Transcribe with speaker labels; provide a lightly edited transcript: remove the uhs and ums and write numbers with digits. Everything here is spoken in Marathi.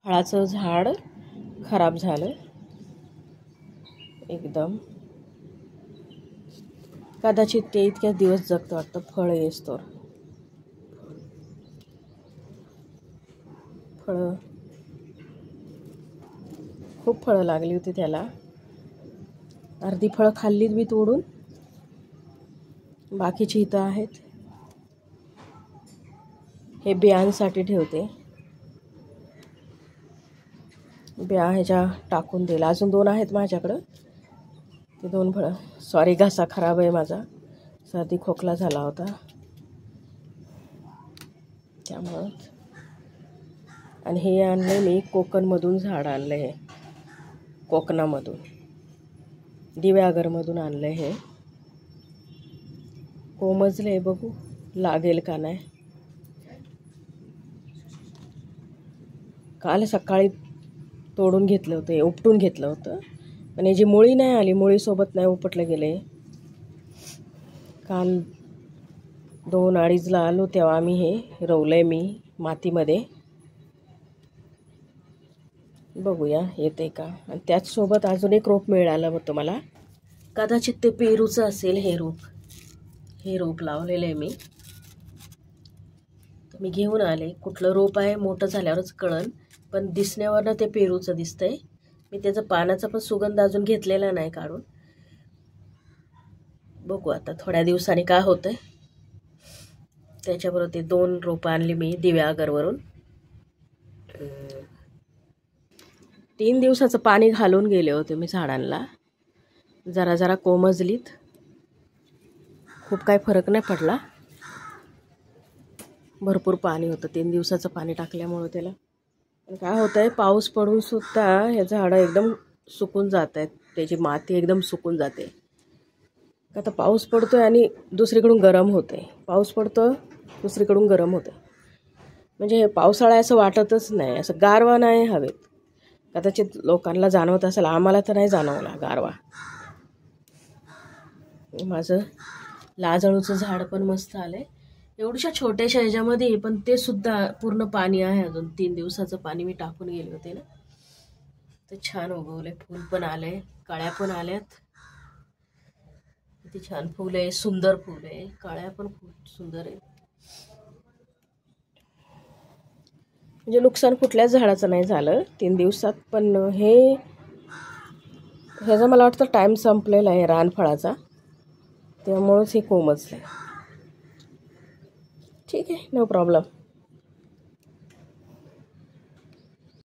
Speaker 1: फळाचं झाड खराब झालं एकदम. कदाचित ते इतक्याच दिवस जगतं वाटतं फळ येस्तोवर. फळं खूप फळं लागली होती त्याला. अर्धी फळं खाल्लीत मी तोडून, बाकीची इथं आहेत. हे बियांसाठी ठेवते, बिया ह्याच्या टाकून दिला. अजून 2 आहेत माझ्याकडं, ते 2 फळं. सॉरी, घसा खराब आहे माझा, सर्दी खोकला झाला होता त्यामुळं. आणि हे आणले मी कोकणमधून, झाड आणलं हे कोकणामधून, दिव्यागरमधून आणलं. हे कोमजले, बघू लागेल का नाही. काल सकाळी तोडून घेतलं होतं, उपटून घेतलं होतं, पण याची मुळी नाही आली, मुळीसोबत नाही उपटलं गेले. काल 2-2:30ला आलो तेव्हा आम्ही हे रोवलंय मी मातीमध्ये. बघूया येते का. आणि त्याचसोबत अजून एक रोप मिळालं होतं मला, कदाचित ते पेरूचं असेल. हे रोप लावलेलं आहे मी. तर मी घेऊन आले. कुठलं रोप आहे मोठं झाल्यावरच कळन, पण दिसण्यावरनं ते पेरूचं दिसतंय. मी त्याचं पानाचा पण सुगंध अजून घेतलेला नाही काढून. बघू आता थोड्या दिवसांनी काय होतंय. त्याच्याबरोबर ते 2 रोपं आणली मी दिव्यागरवरून. 3 दिवसाचं पाणी घालून गेले होते मी झाडांना. जरा जरा कोमजलीत, खूप काय फरक नाही पडला. भरपूर पाणी होतं 3 दिवसाचं पाणी टाकल्यामुळं त्याला. काय होतंय, पाऊस पडून सुद्धा हे झाडं एकदम सुकून जात आहेत. त्याची माती एकदम सुकून जाते. आता पाऊस पडतोय आणि दुसरीकडून गरम होते, पाऊस पडतो दुसरीकडून गरम होते. म्हणजे हे पावसाळा असं वाटतच नाही, असं गारवा नाही हवेत. कदाचित लोकांना जाणवत असेल, आम्हाला तर नाही जाणवला गारवा. माझं लाजळूचं झाड पण मस्त आलंय, एवढ्या छोट्याशा ह्याच्यामध्ये, पण ते सुद्धा पूर्ण पाणी आहे अजून. 3 दिवसाचं पाणी मी टाकून गेले होते ना. ते छान उगवले, फूल पण आले, कळ्या पण आल्यात. किती छान फूल आहे, सुंदर फूल आहे, कळ्या पण खूप सुंदर आहे. म्हणजे नुकसान कुठल्याच झाडाचं नाही झालं 3 दिवसात. पण ह्याचा मला वाटतं टाईम संपलेला आहे रानफळाचा, त्यामुळंच हे कोमजलं. ठीक आहे, नो प्रॉब्लेम.